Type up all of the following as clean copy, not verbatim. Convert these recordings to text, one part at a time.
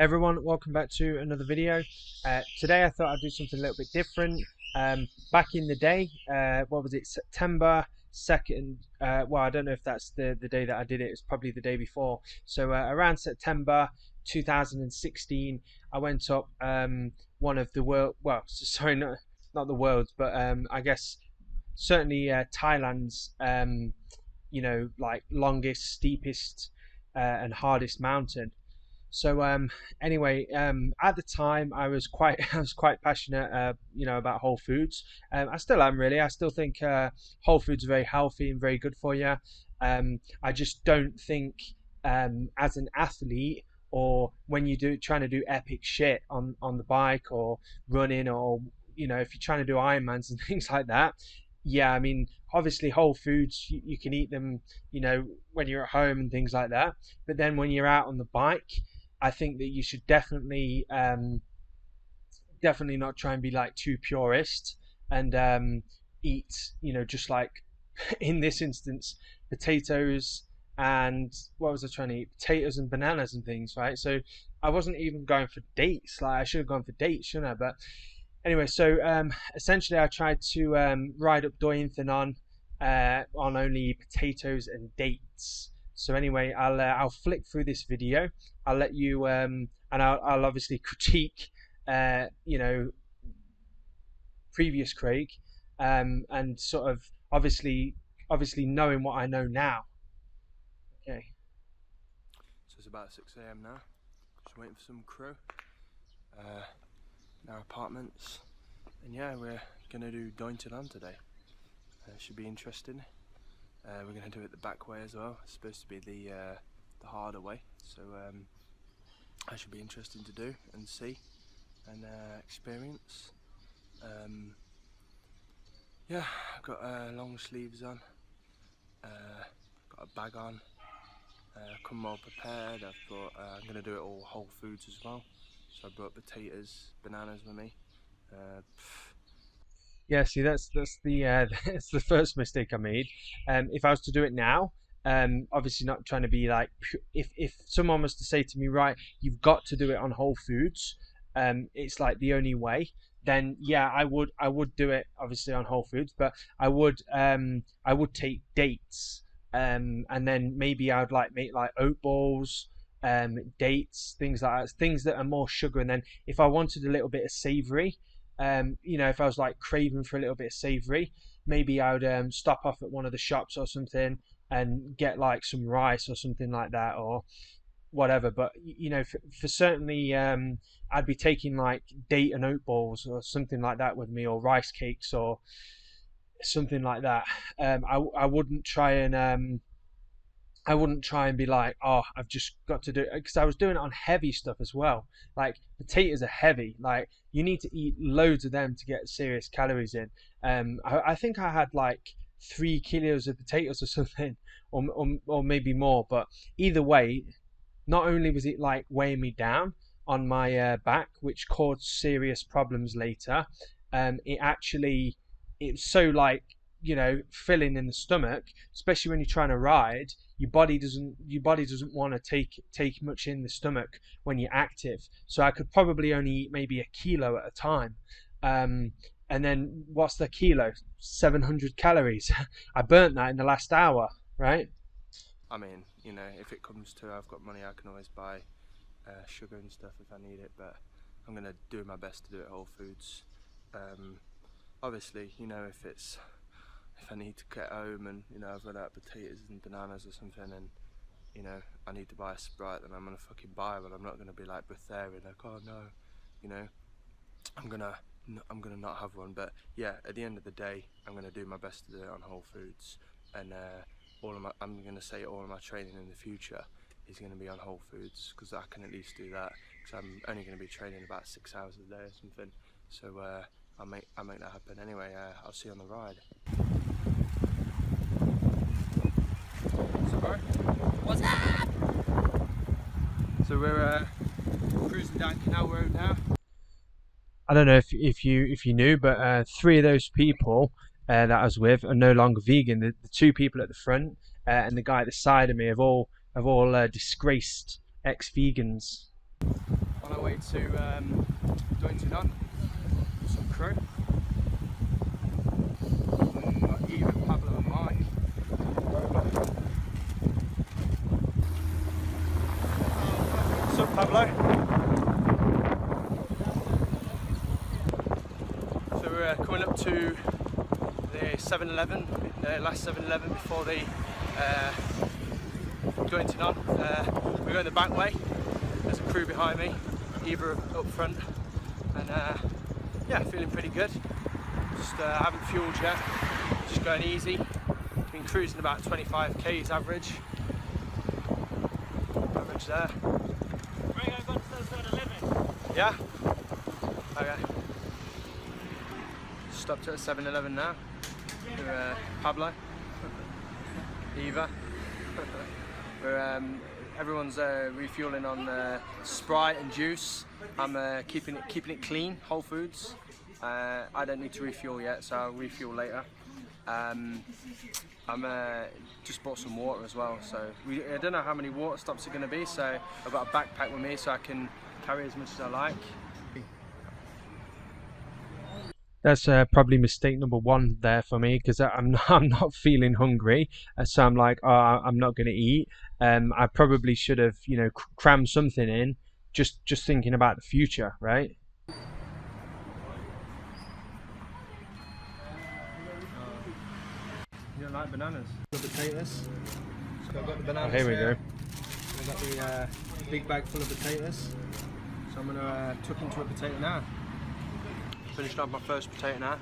Everyone, welcome back to another video. Today I thought I'd do something a little bit different. Back in the day, what was it, September 2nd, well, I don't know if that's the day that I did it, it's probably the day before. So around September 2016, I went up one of the world, well, sorry, not the world's, but I guess certainly Thailand's, like longest, steepest and hardest mountain. So anyway, at the time I was quite I was quite passionate, about whole foods. I still am really. I still think whole foods are very healthy and very good for you. I just don't think as an athlete or when you trying to do epic shit on the bike or running or if you're trying to do Ironmans and things like that. Yeah, I mean, obviously whole foods you can eat them, when you're at home and things like that. But then when you're out on the bike, I think that you should definitely not try and be like too purist and eat, just like in this instance, potatoes and what was I trying to eat? Potatoes and bananas and things, right? So I wasn't even going for dates. Like I should have gone for dates, shouldn't I? But anyway, so essentially I tried to ride up Doi Inthanon on only potatoes and dates. So anyway, I'll flick through this video. I'll let you and I'll obviously critique previous Craig and sort of obviously knowing what I know now. Okay. So it's about 6 AM now. Just waiting for some crew. In our apartments, and yeah, we're gonna do Doi Inthanon today. Should be interesting. We're gonna do it the back way as well. It's supposed to be the harder way, so that should be interesting to do and see and experience. Yeah, I've got long sleeves on, got a bag on, come well prepared. I've brought, I'm gonna do it all whole foods as well. So I brought potatoes, bananas with me. Yeah, see, that's the that's the first mistake I made. If I was to do it now, obviously not trying to be like, if someone was to say to me, right, you've got to do it on whole foods, it's like the only way. Then yeah, I would do it obviously on whole foods, but I would take dates, and then maybe I would like make like oat balls. Dates, things like that, things that are more sugar. And then if I wanted a little bit of savory, if I was like craving for a little bit of savory, maybe I would stop off at one of the shops or something and get like some rice or something like that or whatever. But for certainly I'd be taking like date and oat balls or something like that with me, or rice cakes or something like that. I wouldn't try and be like, oh, I've just got to do it, because I was doing it on heavy stuff as well. Like potatoes are heavy. Like you need to eat loads of them to get serious calories in. I think I had like 3 kilos of potatoes or something, or maybe more. But either way, not only was it like weighing me down on my back, which caused serious problems later, it's so like filling in the stomach, especially when you're trying to ride. Your body doesn't want to take much in the stomach when you're active. So I could probably only eat maybe 1 kilo at a time. And then what's the kilo? 700 calories. I burnt that in the last hour, right? I mean, if it comes to I've got money, I can always buy sugar and stuff if I need it, but I'm gonna do my best to do it whole foods. Obviously, if I need to get home and I've run out of potatoes and bananas or something, and I need to buy a Sprite, then I'm gonna fucking buy one. I'm not gonna be like breatharian, like, oh no, I'm gonna not have one. But yeah, at the end of the day, I'm gonna do my best to do it on whole foods, and I'm gonna say all of my training in the future is gonna be on whole foods, because I can at least do that, because I'm only gonna be training about 6 hours a day or something. So I'll make that happen. Anyway, I'll see you on the ride. What's up? So we're cruising down Canal Road now. I don't know if you knew, but 3 of those people that I was with are no longer vegan. The 2 people at the front and the guy at the side of me have all disgraced ex-vegans. on our way to Doi Inthanon with some crew. Got Eva, Pablo and Mike. What's up, Pablo? So we're coming up to the 7-Eleven, last 7-Eleven before the Doi Inthanon. We're going the back way. There's a crew behind me, Eva up front, and yeah, feeling pretty good. Just haven't fueled yet, just going easy. Been cruising about 25 k's average there. We're going to go to 7-Eleven. Yeah? Okay. Stopped at a 7-Eleven now. We're Pablo, Eva. We're, everyone's refueling on Sprite and juice. I'm keeping it clean, Whole Foods. I don't need to refuel yet, so I'll refuel later. I'm just bought some water as well, so I don't know how many water stops are going to be, so I've got a backpack with me so I can carry as much as I like. That's probably mistake number one there for me, because I'm not feeling hungry, so I'm like, oh, I'm not going to eat. I probably should have, you know, crammed something in, just thinking about the future, right? You don't like bananas? The potatoes. So I've got the bananas. Oh, here we go. I've got the big bag full of potatoes. So I'm going to tuck into a potato now. Finished off my first potato now.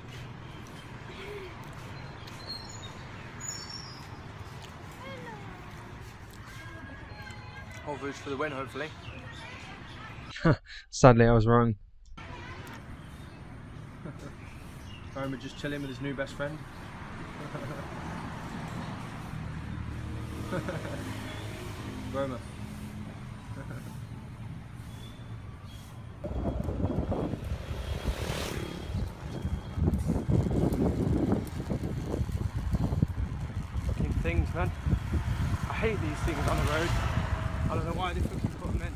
Whole Foods for the win, hopefully. Sadly, I was wrong. Roma just chilling with his new best friend. Roma. Fucking things, man. I hate these things on the road. I don't know why they fucking put them in.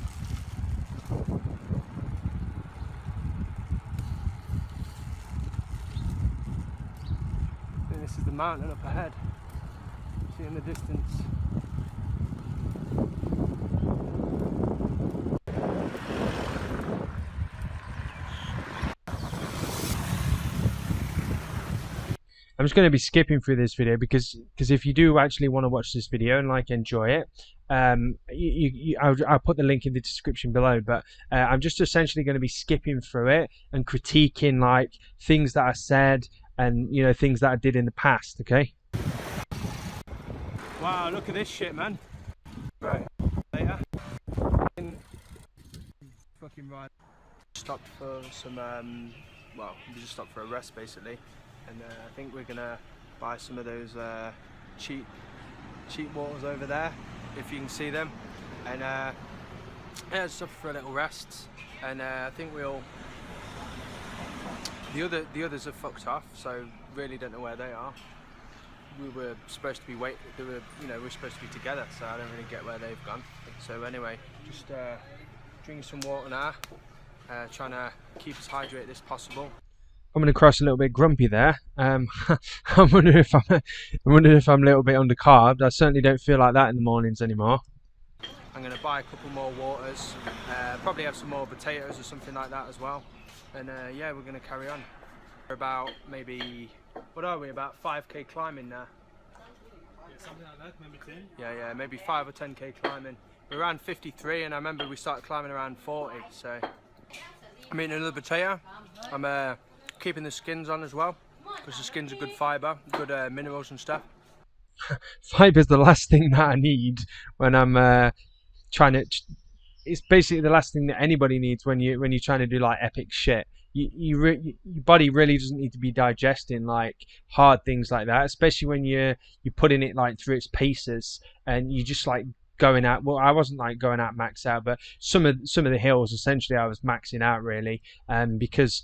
I think this is the mountain up ahead. See in the distance. I'm just going to be skipping through this video because if you do actually want to watch this video and like enjoy it, I'll put the link in the description below. But I'm just essentially going to be skipping through it and critiquing like things that I said and, you know, things that I did in the past. Okay. Wow, look at this shit, man. Right, later. Fucking right. Stopped for some, well, we just stopped for a rest basically. And I think we're gonna buy some of those cheap waters over there, if you can see them. And yeah, just stopped for a little rest. And I think we'll. The others have fucked off, so really don't know where they are. We were supposed to be we're supposed to be together, so I don't really get where they've gone. So anyway, just drinking some water now, trying to keep as hydrated as possible. I'm going to cross a little bit grumpy there. I'm wondering if I'm a little bit undercarbed. I certainly don't feel like that in the mornings anymore. I'm going to buy a couple more waters, probably have some more potatoes or something like that as well. And yeah, we're going to carry on. We're about maybe, what are we, about 5k climbing now? Yeah, something like that, maybe 10. Yeah, maybe 5 or 10k climbing. We're around 53 and I remember we started climbing around 40, so I'm eating another potato. I'm keeping the skins on as well, because the skins are good fibre, good minerals and stuff. Fiber's the last thing that I need when I'm trying to. It's basically the last thing that anybody needs when you're trying to do like epic shit. Your body really doesn't need to be digesting like hard things like that, especially when you're putting it like through its paces and you just like going out. Well, I wasn't like going out max out, but some of the hills essentially I was maxing out really, because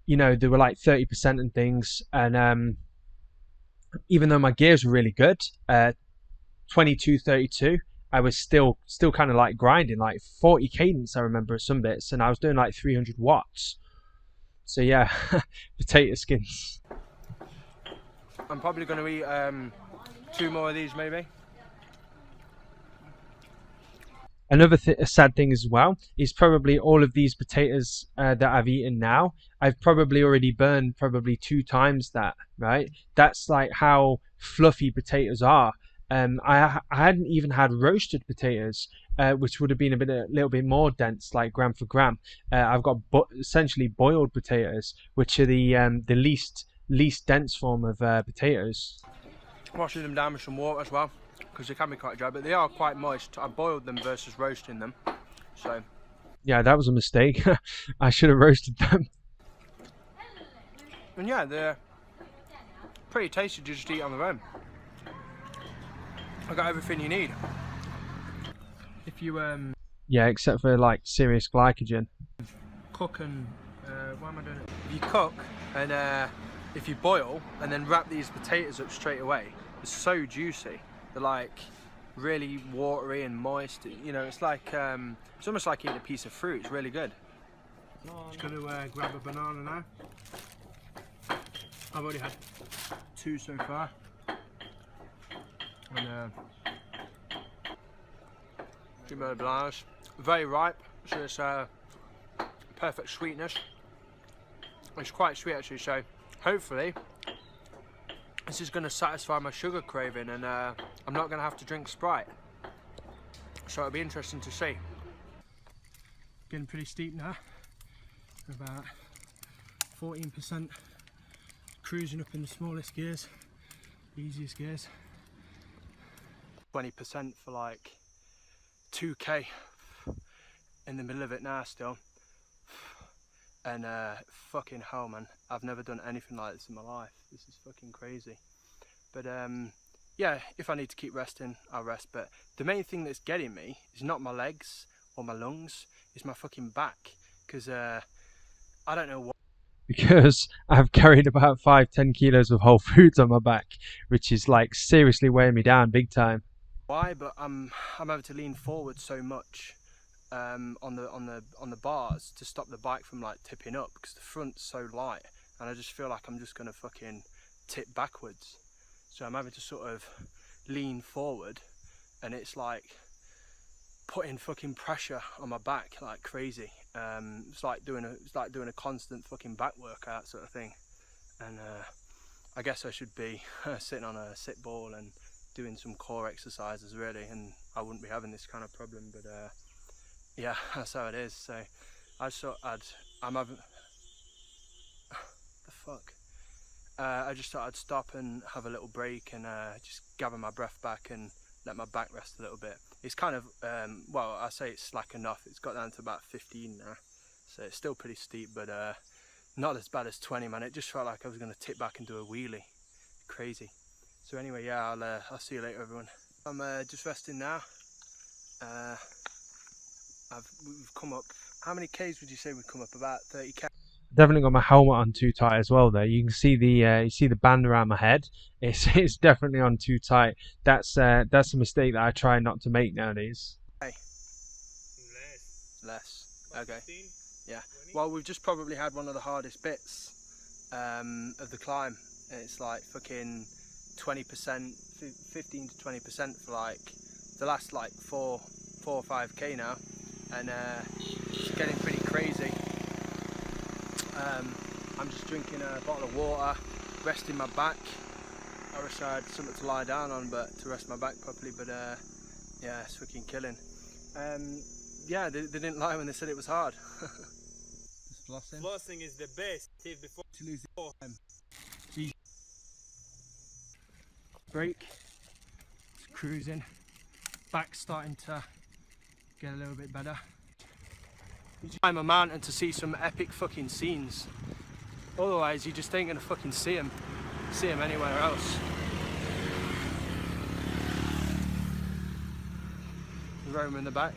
you know they were like 30% and things, and even though my gears were really good, 22, 32, I was still kind of like grinding, like 40 cadence. I remember some bits, and I was doing like 300 watts. So yeah, potato skins. I'm probably going to eat 2 more of these maybe. Another sad thing as well is probably all of these potatoes that I've eaten now, I've probably already burned probably 2 times that, right? That's like how fluffy potatoes are. I hadn't even had roasted potatoes, which would have been a little bit more dense, like gram for gram. I've got essentially boiled potatoes, which are the least dense form of potatoes. Washing them down with some water as well, because they can be quite dry, but they are quite moist. I boiled them versus roasting them, so yeah, that was a mistake. I should have roasted them. And yeah, they're pretty tasty to just eat on their own. I got everything you need. If you yeah, except for like serious glycogen. cook and why am I doing it? If you cook and if you boil and then wrap these potatoes up straight away, it's so juicy. They're like really watery and moist. You know, it's like it's almost like eating a piece of fruit. It's really good. Just going to grab a banana now. I've already had 2 so far. And 2 more bananas. Very ripe, so it's perfect sweetness. It's quite sweet actually, so hopefully this is going to satisfy my sugar craving, and I'm not going to have to drink Sprite. So it'll be interesting to see. Getting pretty steep now. About 14%. Cruising up in the smallest gears, easiest gears. 20% for like 2k. In the middle of it now still. And fucking hell, man, I've never done anything like this in my life. This is fucking crazy. But yeah, if I need to keep resting, I'll rest. But the main thing that's getting me is not my legs or my lungs, it's my fucking back. Because I don't know what. Because I've carried about 5-10 kilos of Whole Foods on my back, which is like seriously weighing me down big time. Why? But I'm having to lean forward so much on the bars to stop the bike from like tipping up, because the front's so light, and I just feel like I'm just gonna fucking tip backwards. So I'm having to sort of lean forward, and it's like putting fucking pressure on my back like crazy. It's like doing a constant fucking back workout sort of thing. And I guess I should be sitting on a sit ball and doing some core exercises really, and I wouldn't be having this kind of problem. But yeah, that's how it is. So I'm having the fuck. I just thought I'd stop and have a little break and just gather my breath back and let my back rest a little bit. It's kind of, well, I say it's slack enough. It's got down to about 15 now. So it's still pretty steep, but not as bad as 20, man. It just felt like I was going to tip back and do a wheelie. Crazy. So anyway, yeah, I'll see you later, everyone. I'm just resting now. We've come up, how many Ks would you say we've come up? About 30k? Definitely got my helmet on too tight as well there. You can see the band around my head. It's definitely on too tight. That's a mistake that I try not to make nowadays. Hey. Less. Okay. 15, yeah. 20? Well, we've just probably had one of the hardest bits of the climb. It's like fucking 20%, 15 to 20% for like the last like 4 or 5k now, and it's getting pretty crazy. I'm just drinking a bottle of water, resting my back. I wish I had something to lie down on, but to rest my back properly. But yeah, it's fucking killing. Yeah, they didn't lie when they said it was hard. Flossing. Flossing is the best. Before To lose the break. It's cruising. Back's starting to get a little bit better. You just climb a mountain to see some epic fucking scenes. Otherwise, you just ain't gonna fucking see them anywhere else. Rome in the back.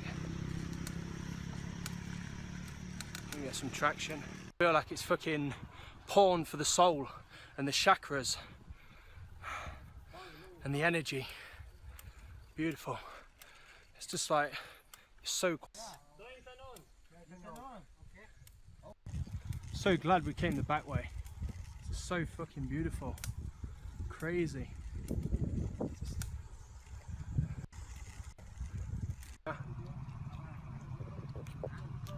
You get some traction. I feel like it's fucking porn for the soul and the chakras and the energy. Beautiful. It's just like, it's so glad we came the back way. It's so fucking beautiful. Crazy.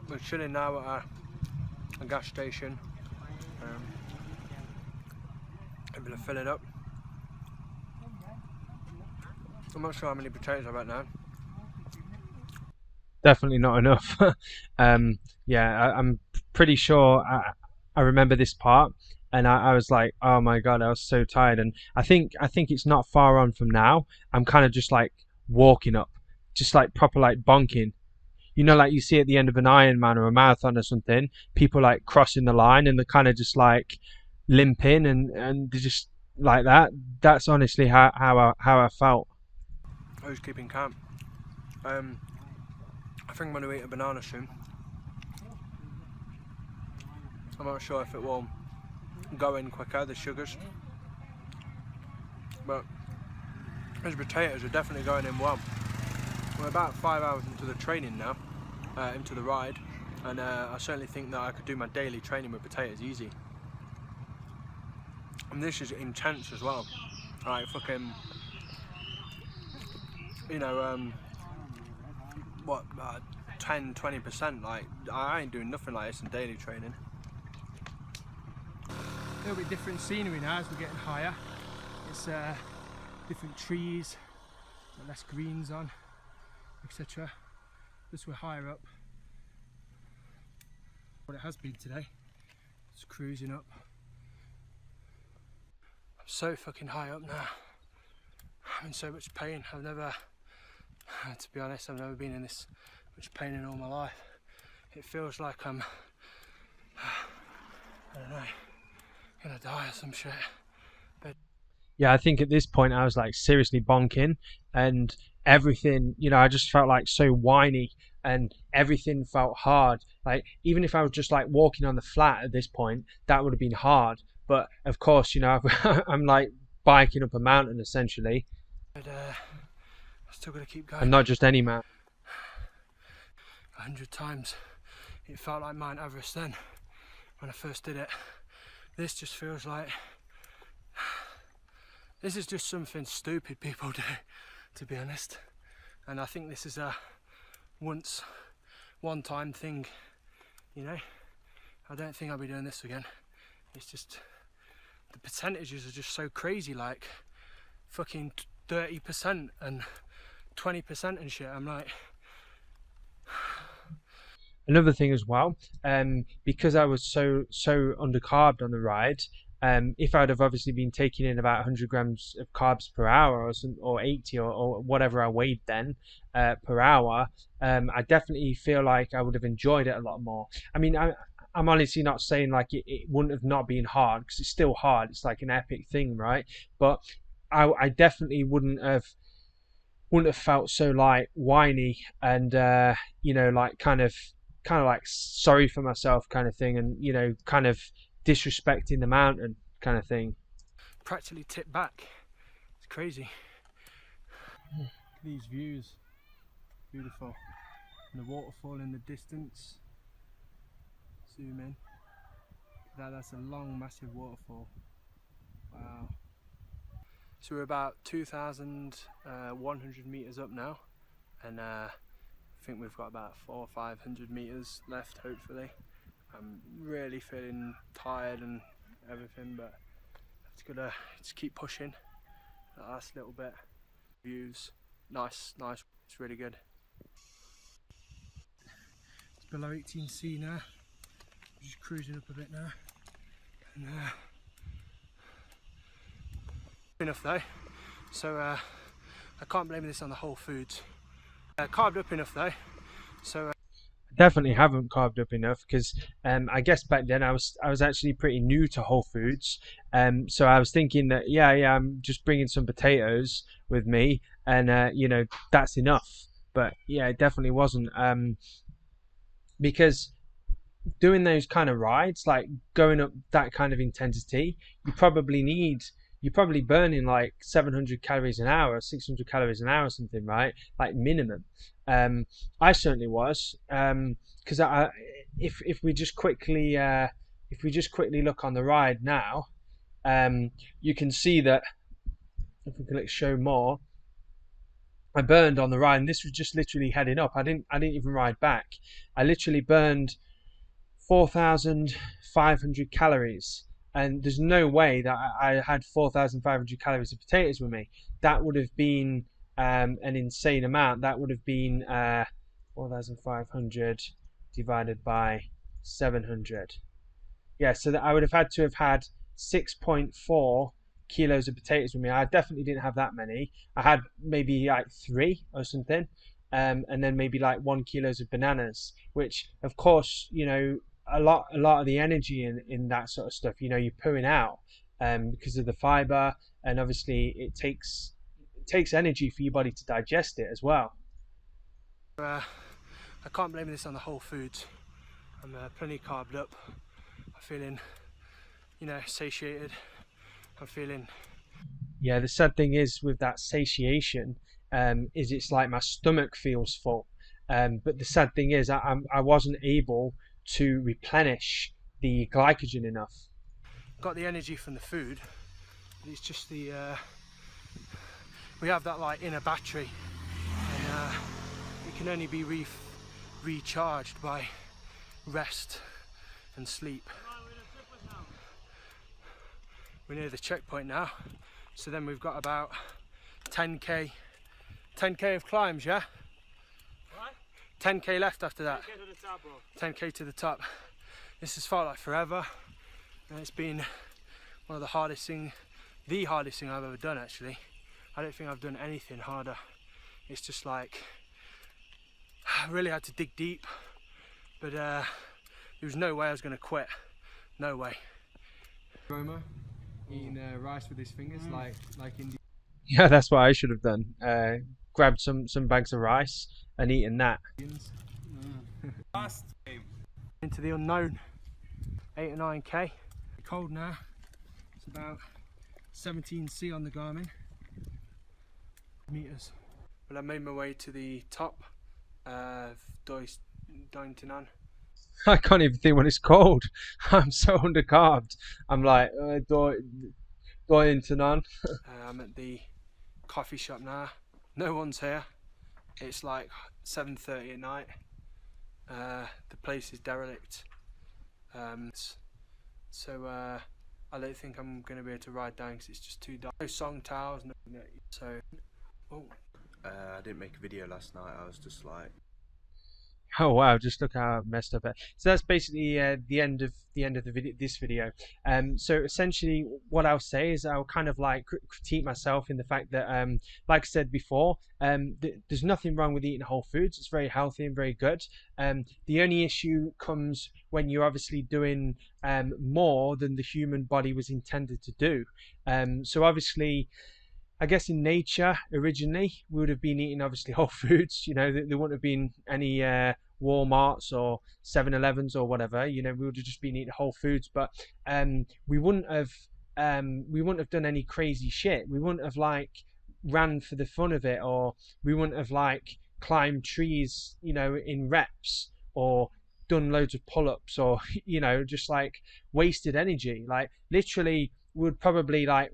We're chilling now at a gas station. Able to fill it up. I'm not sure how many potatoes I've got now. Definitely not enough. Yeah, I'm pretty sure I remember this part, and I was like, oh my god, I was so tired. And I think it's not far on from now. I'm kind of just like walking up, just like proper like bonking. You know, like you see at the end of an Ironman or a marathon or something, people like crossing the line and they're kind of just like limping and they're just like that. That's honestly how I felt. I was keeping calm. I think I'm going to eat a banana soon. I'm not sure if it will go in quicker, the sugars, but those potatoes are definitely going in well. We're about 5 hours into the training now, into the ride, and I certainly think that I could do my daily training with potatoes easy. And this is intense as well, like fucking, you know, what, 10-20%, like I ain't doing nothing like this in daily training. A little bit different scenery now as we're getting higher. It's different trees, less greens on, etc. As we're higher up. What it has been today. Just cruising up. I'm so fucking high up now. I'm in so much pain. I've never, to be honest, I've never been in this much pain in all my life. It feels like I'm, I don't know, gonna die or some shit. But yeah, I think at this point I was like seriously bonking, and everything, you know, I just felt like so whiny and everything felt hard. Like even if I was just like walking on the flat at this point, that would have been hard. But of course, you know, I'm like biking up a mountain essentially. I'm still gonna keep going. And not just any mountain. 100 times. It felt like Mount Everest then, when I first did it. This just feels like, this is just something stupid people do, to be honest. And I think this is a one-time thing, you know. I don't think I'll be doing this again. It's just, the percentages are just so crazy, like fucking 30% and 20% and shit. I'm like, another thing as well, because I was so undercarbed on the ride, if I'd have obviously been taking in about 100 grams of carbs per hour or 80 or whatever I weighed then per hour, I definitely feel like I would have enjoyed it a lot more. I mean, I'm honestly not saying like it wouldn't have not been hard, because it's still hard. It's like an epic thing, right? But I definitely wouldn't have felt so like whiny and you know, like kind of like sorry for myself kind of thing, and you know, kind of disrespecting the mountain kind of thing. Practically tipped back. It's crazy. These views, beautiful. And the waterfall in the distance. Zoom in. That's a long, massive waterfall. Wow. So we're about 2,100 meters up now, and I think we've got about 400 or 500 meters left, hopefully. I'm really feeling tired and everything, but it's gonna just keep pushing. That last little bit. Views, nice, it's really good. It's below 18C now. Just cruising up a bit now. And, enough though, so I can't blame this on the WHOLEFOODS. Carved up enough though, so definitely haven't carved up enough, because I guess back then I was actually pretty new to WHOLEFOODS, so I was thinking that yeah I'm just bringing some potatoes with me and you know, that's enough. But yeah, it definitely wasn't, because doing those kind of rides, like going up that kind of intensity, you probably need you're probably burning like 700 calories an hour, 600 calories an hour, something, right? Like minimum. I certainly was, because if we just quickly look on the ride now, you can see that if we click show more, I burned on the ride, and this was just literally heading up. I didn't even ride back. I literally burned 4,500 calories, and there's no way that I had 4,500 calories of potatoes with me. That would have been an insane amount. That would have been 4,500 divided by 700. Yeah, so that I would have had to have had 6.4 kilos of potatoes with me. I definitely didn't have that many. I had maybe like 3 or something, and then maybe like 1 kilos of bananas, which of course, you know, a lot of the energy in that sort of stuff, you know, you're pooing out because of the fiber, and obviously it takes energy for your body to digest it as well. I can't blame this on the whole foods. I'm plenty carved up. I'm feeling, you know, satiated. I'm feeling. Yeah, the sad thing is with that satiation, is it's like my stomach feels full. But the sad thing is I wasn't able to replenish the glycogen enough. Got the energy from the food, but it's just the we have that like inner battery, and it can only be recharged by rest and sleep. We're near the checkpoint now, so then we've got about 10k of climbs, yeah? What? 10k left after that. 10K to the top, bro. 10k to the top. This has felt like forever, and it's been one of the hardest thing I've ever done actually. I don't think I've done anything harder. It's just like, I really had to dig deep, but there was no way I was going to quit. No way. Roma, eating rice with his fingers, like Indian. Yeah, that's what I should have done. Grabbed some bags of rice and eaten that. Last game. Into the unknown. 8 or 9k. Cold now. It's about 17C on the Garmin. Meters. But I made my way to the top of Doi Inthanon. I can't even think what it's called. I'm so undercarved. I'm like, Doi Inthanon. I'm at the coffee shop now. No one's here. It's like 7:30 at night. The place is derelict. So I don't think I'm going to be able to ride down because it's just too dark. No song towels, no, so. Oh. I didn't make a video last night. I was just like, Oh wow! Just look how messed up it. So that's basically the end of the video. This video. So essentially, what I'll say is I'll kind of like critique myself in the fact that, like I said before, there's nothing wrong with eating whole foods. It's very healthy and very good. The only issue comes when you're obviously doing more than the human body was intended to do. So obviously, I guess in nature originally we would have been eating obviously whole foods. You know, there wouldn't have been any Walmarts or 7-Elevens or whatever. You know, we would have just been eating whole foods, but we wouldn't have done any crazy shit. We wouldn't have like ran for the fun of it, or we wouldn't have like climbed trees, you know, in reps, or done loads of pull-ups, or you know, just like wasted energy. Like literally would probably like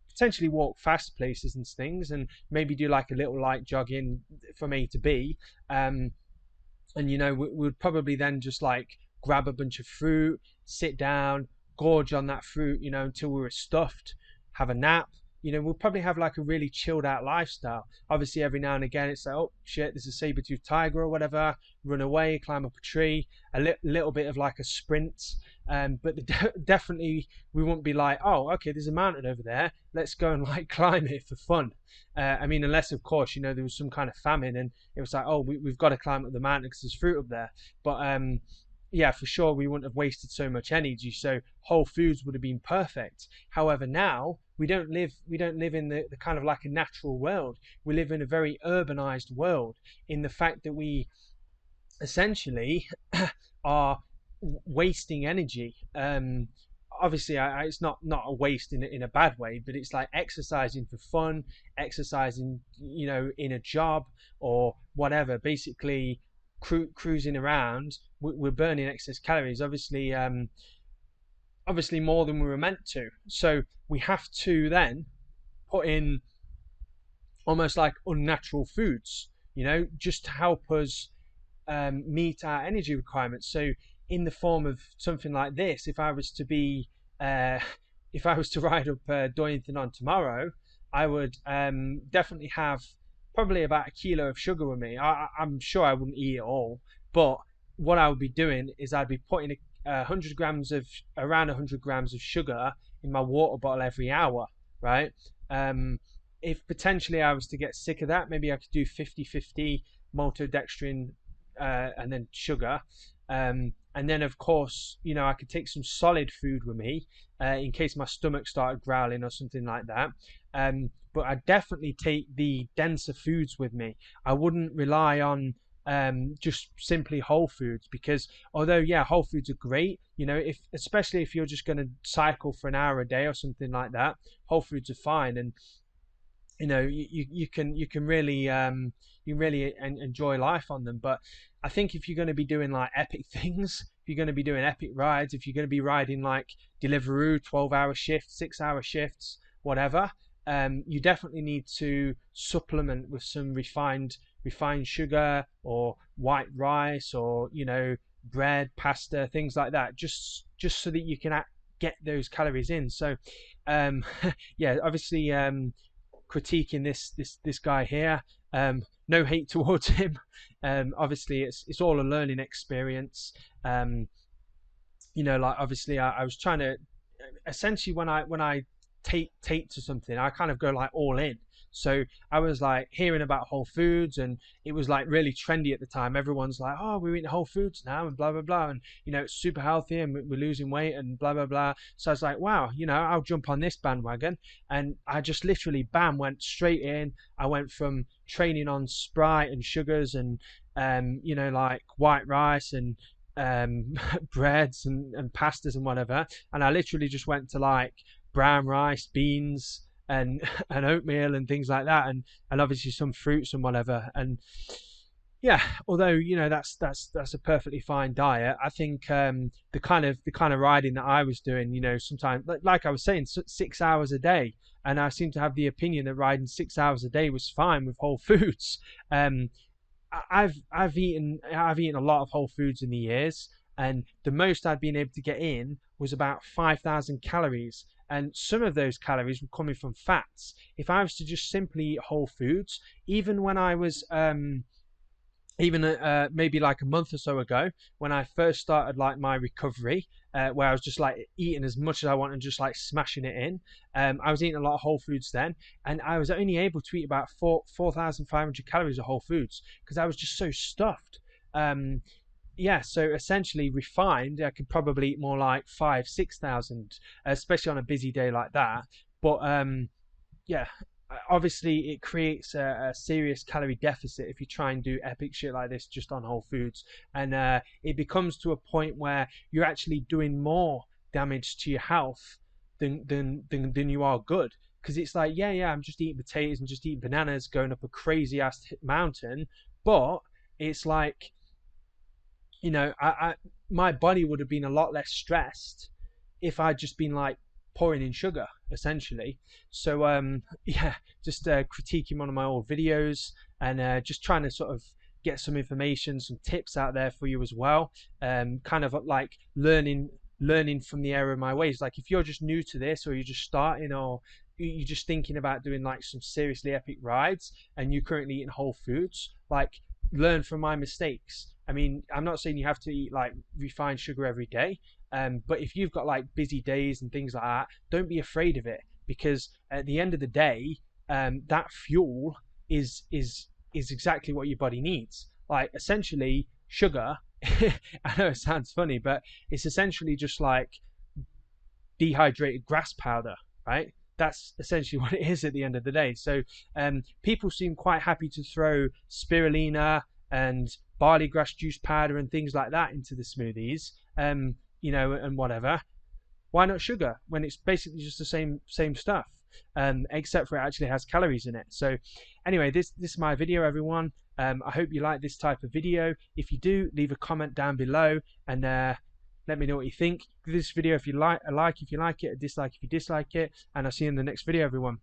potentially walk fast places and things, and maybe do like a little light jogging from A to B, and you know, we would probably then just like grab a bunch of fruit, sit down, gorge on that fruit, you know, until we were stuffed, have a nap. You know, we'll probably have like a really chilled out lifestyle. Obviously every now and again it's like, oh shit, there's a saber-toothed tiger or whatever, run away, climb up a tree, a little bit of like a sprint. But definitely we wouldn't be like, oh, okay, there's a mountain over there, let's go and like climb it for fun. I mean, unless of course, you know, there was some kind of famine and it was like, oh, we've got to climb up the mountain because there's fruit up there. But yeah, for sure we wouldn't have wasted so much energy, so whole foods would have been perfect. However, now we don't live in the kind of like a natural world. We live in a very urbanized world, in the fact that we essentially are wasting energy obviously it's not a waste in a bad way, but it's like exercising for fun, exercising, in a job or whatever. Basically, cruising around, we're burning excess calories. Obviously more than we were meant to. So we have to then put in almost like unnatural foods, just to help us meet our energy requirements. So in the form of something like this, if I was to ride up Doi Inthanon tomorrow, I would definitely have probably about a kilo of sugar with me. I'm sure I wouldn't eat it all, but what I would be doing is I'd be putting around 100 grams of sugar in my water bottle every hour, right? If potentially I was to get sick of that, maybe I could do 50-50 maltodextrin and then sugar. And then, of course, I could take some solid food with me in case my stomach started growling or something like that. But I'd definitely take the denser foods with me. I wouldn't rely on just simply whole foods, because although whole foods are great, especially if you're just going to cycle for an hour a day or something like that, whole foods are fine. And you can really enjoy life on them. But I think if you're going to be doing like epic things, if you're going to be doing epic rides, if you're going to be riding like Deliveroo 12-hour shifts, 6-hour shifts, whatever, you definitely need to supplement with some refined sugar or white rice or bread, pasta, things like that, just so that you can get those calories in. So obviously critiquing this guy here, no hate towards him. Obviously it's all a learning experience. Obviously I was trying to essentially, when I take to something, I kind of go like all in. So I was like hearing about Whole Foods, and it was like really trendy at the time. Everyone's like, oh, we're eating Whole Foods now and blah blah blah, and it's super healthy and we're losing weight and blah blah blah. So I was like, wow, I'll jump on this bandwagon. And I just literally bam went straight in. I went from training on Sprite and sugars and like white rice and breads and pastas and whatever, and I literally just went to like brown rice, beans, and oatmeal and things like that, and obviously some fruits and whatever. And although that's a perfectly fine diet, I think the kind of riding that I was doing, sometimes like I was saying, 6 hours a day, and I seem to have the opinion that riding 6 hours a day was fine with Whole Foods. I've eaten a lot of Whole Foods in the years, and the most I'd been able to get in was about 5,000 calories. And some of those calories were coming from fats. If I was to just simply eat Whole Foods, even when I was maybe like a month or so ago, when I first started like my recovery, where I was just like eating as much as I want and just like smashing it in, I was eating a lot of Whole Foods then, and I was only able to eat about 4,500 calories of Whole Foods because I was just so stuffed. So essentially refined, I could probably eat more like 5,000-6,000, especially on a busy day like that. But obviously it creates a serious calorie deficit if you try and do epic shit like this just on Whole Foods, and it becomes to a point where you're actually doing more damage to your health than you are good. Because it's like, I'm just eating potatoes and just eating bananas, going up a crazy ass mountain, but it's like, my body would have been a lot less stressed if I'd just been like pouring in sugar, essentially. So just critiquing one of my old videos and just trying to sort of get some information, some tips out there for you as well. Kind of like learning from the error of my ways. Like if you're just new to this, or you're just starting, or you're just thinking about doing like some seriously epic rides, and you're currently eating Whole Foods, like learn from my mistakes. I mean, I'm not saying you have to eat like refined sugar every day, but if you've got like busy days and things like that, don't be afraid of it, because at the end of the day, that fuel is exactly what your body needs. Like essentially, sugar. I know it sounds funny, but it's essentially just like dehydrated grass powder, right? That's essentially what it is at the end of the day. So people seem quite happy to throw spirulina and barley grass juice powder and things like that into the smoothies, and whatever. Why not sugar when it's basically just the same stuff, except for it actually has calories in it? So anyway, this is my video, everyone. I hope you like this type of video. If you do, leave a comment down below and let me know what you think. Give this video if you like, a like if you like it, a dislike if you dislike it, and I'll see you in the next video, everyone.